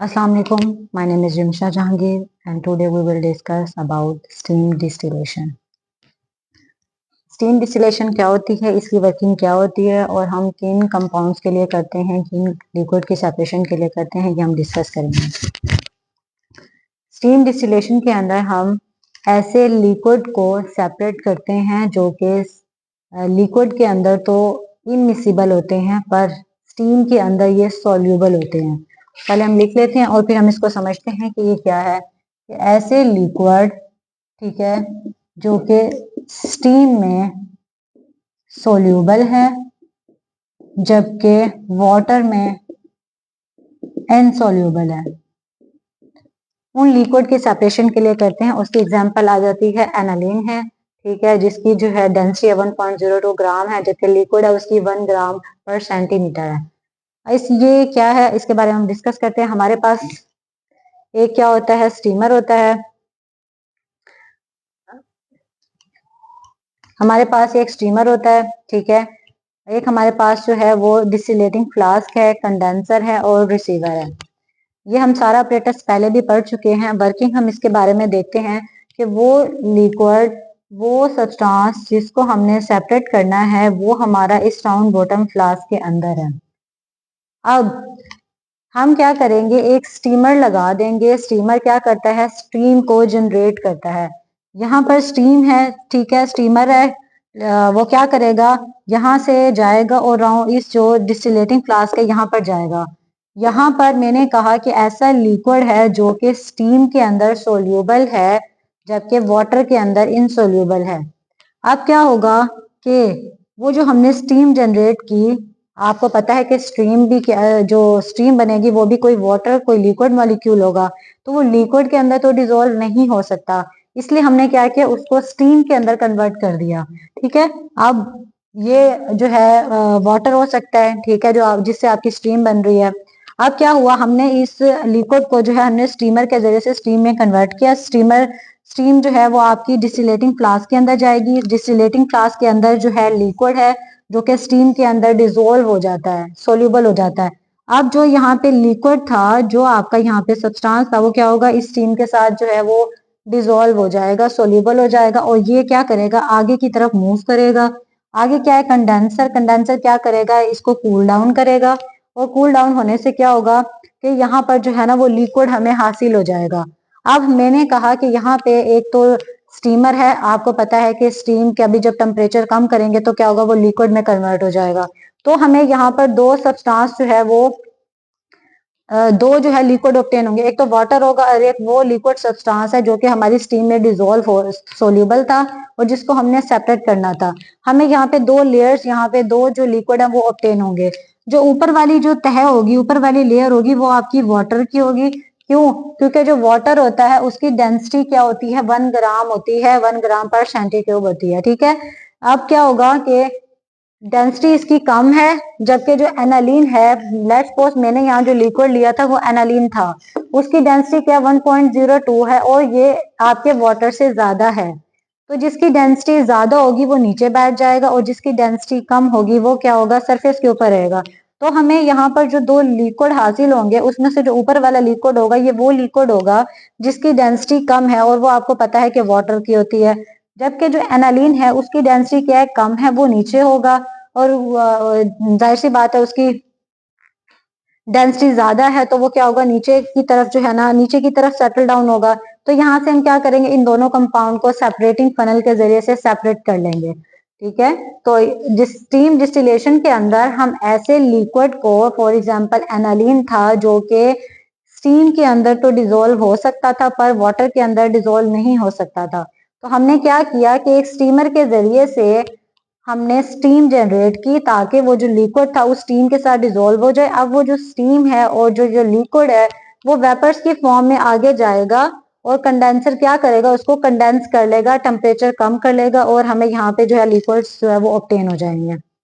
Assalamu alaikum. My name is Rimsha Jahangir and today we will discuss about steam distillation. Steam distillation क्या होती है, इसकी working क्या होती है और हम किन कंपाउंड्स के लिए करते हैं, किन लिक्विड की सेपरेशन के लिए करते हैं, ये हम डिस्कस करेंगे। स्टीम डिस्टिलेशन के अंदर हम ऐसे लिक्विड को सेपरेट करते हैं जो कि लिक्विड के अंदर तो इनमिसिबल होते हैं पर स्टीम के अंदर ये सॉल्यूबल होते हैं। पहले हम लिख लेते हैं और फिर हम इसको समझते हैं कि ये क्या है। कि ऐसे लिक्विड, ठीक है, जो कि स्टीम में सॉल्यूबल है जबकि वाटर में इनसॉल्यूबल है, उन लिक्विड के सेपरेशन के लिए करते हैं। उसकी एग्जांपल आ जाती है एनालिन है, ठीक है, जिसकी जो है डेंसिटी 1.02 ग्राम है जबकि लिक्विड है उसकी 1 ग्राम पर सेंटीमीटर है। ये क्या है इसके बारे में हम डिस्कस करते हैं। हमारे पास एक क्या होता है, स्टीमर होता है। हमारे पास एक स्टीमर होता है, ठीक है। एक हमारे पास जो है वो डिस्टिलेटिंग फ्लास्क है, कंडेंसर है और रिसीवर है। ये हम सारा ऑपरेटर्स पहले भी पढ़ चुके हैं। वर्किंग हम इसके बारे में देखते हैं कि वो लिक्विड, वो सब्सटेंस जिसको हमने सेपरेट करना है वो हमारा इस राउंड बॉटम फ्लास्क के अंदर है। अब हम क्या करेंगे, एक स्टीमर लगा देंगे। स्टीमर क्या करता है, स्टीम को जनरेट करता है। यहाँ पर स्टीम है, ठीक है, स्टीमर है, वो क्या करेगा, यहाँ से जाएगा और राउंड इस जो डिस्टिलेटिंग फ्लास्क है यहाँ पर जाएगा। यहाँ पर मैंने कहा कि ऐसा लिक्विड है जो कि स्टीम के अंदर सोल्यूबल है जबकि वाटर के अंदर इनसोल्यूबल है। अब क्या होगा कि वो जो हमने स्टीम जनरेट की, आपको पता है कि स्ट्रीम भी जो स्ट्रीम बनेगी वो भी कोई वाटर, कोई लिक्विड मॉलिक्यूल होगा, तो वो लिक्विड के अंदर तो डिसॉल्व नहीं हो सकता, इसलिए हमने क्या किया, उसको स्टीम के अंदर कन्वर्ट कर दिया, ठीक है। अब ये जो है वाटर हो सकता है, ठीक है, जो जिससे आपकी स्ट्रीम बन रही है। अब क्या हुआ, हमने इस लिक्विड को जो है हमने स्टीमर के जरिए से स्टीम में कन्वर्ट किया। स्टीम जो है वो आपकी डिस्टिलेटिंग फ्लास्क के अंदर जाएगी। डिस्टिलेटिंग फ्लास्क के अंदर जो है लिक्विड है जो कि स्टीम के अंदर डिसॉल्व हो जाता है, सोल्यूबल हो जाता है। अब जो यहाँ पे लिक्विड था, जो आपका यहाँ पे सब्सटेंस था, वो क्या होगा, इस स्टीम के साथ जो है वो डिसॉल्व हो जाएगा, सोल्यूबल हो जाएगा और ये क्या करेगा, आगे की तरफ मूव करेगा। आगे क्या है, कंडेंसर। कंडेंसर क्या करेगा, इसको कूल डाउन करेगा और कूल डाउन होने से क्या होगा कि यहाँ पर जो है ना वो लिक्विड हमें हासिल हो जाएगा। अब मैंने कहा कि यहाँ पे एक तो स्टीमर है, आपको पता है कि स्टीम के अभी जब टेम्परेचर कम करेंगे तो क्या होगा, वो लिक्विड में कन्वर्ट हो जाएगा। तो हमें यहाँ पर दो सब्सटेंस जो है वो दो जो है लिक्विड ऑब्टेन होंगे, एक तो वाटर होगा और एक वो लिक्विड सब्सटेंस है जो कि हमारी स्टीम में डिसॉल्व हो सोल्यूबल था और जिसको हमने सेपरेट करना था। हमें यहाँ पे दो लेयर्स, यहाँ पे दो जो लिक्विड है वो ऑब्टेन होंगे। जो ऊपर वाली जो तह होगी, ऊपर वाली लेयर होगी, वो आपकी वाटर की होगी। क्यों? क्योंकि जो वाटर होता है उसकी डेंसिटी क्या होती है, 1 ग्राम होती है, 1 ग्राम पर सेंटीक्यूब होती है, ठीक है। अब क्या होगा कि डेंसिटी इसकी कम है जबकि जो एनालिन है, लेट्स सपोज मैंने यहाँ जो लिक्विड लिया था वो एनालिन था, उसकी डेंसिटी क्या 1.02 है और ये आपके वाटर से ज्यादा है। तो जिसकी डेंसिटी ज्यादा होगी वो नीचे बैठ जाएगा और जिसकी डेंसिटी कम होगी वो क्या होगा, सरफेस के ऊपर रहेगा। तो हमें यहाँ पर जो दो लिक्विड हासिल होंगे उसमें से जो ऊपर वाला लिक्विड होगा ये वो लिक्विड होगा जिसकी डेंसिटी कम है और वो आपको पता है कि वाटर की होती है। जबकि जो एनालिन है उसकी डेंसिटी क्या है, कम है, वो नीचे होगा और जाहिर सी बात है उसकी डेंसिटी ज्यादा है तो वो क्या होगा, नीचे की तरफ जो है ना, नीचे की तरफ सेटल डाउन होगा। तो यहाँ से हम क्या करेंगे, इन दोनों कंपाउंड को सेपरेटिंग फनल के जरिए से सेपरेट कर लेंगे, ठीक है। तो जिस स्टीम डिस्टिलेशन के अंदर हम ऐसे लिक्विड को, फॉर एग्जांपल एनालिन था जो कि स्टीम के अंदर तो डिसॉल्व हो सकता था पर वाटर के अंदर डिसॉल्व नहीं हो सकता था। तो हमने क्या किया कि एक स्टीमर के जरिए से हमने स्टीम जनरेट की ताकि वो जो लिक्विड था उस स्टीम के साथ डिसॉल्व हो जाए। अब वो जो स्टीम है और जो जो लिक्विड है वो वेपर्स की फॉर्म में आगे जाएगा और कंडेंसर क्या करेगा, उसको कंडेंस कर लेगा, टेम्परेचर कम कर लेगा और हमें यहाँ पे जो है लिक्विड्स जो है वो ऑब्टेन हो जाएंगे।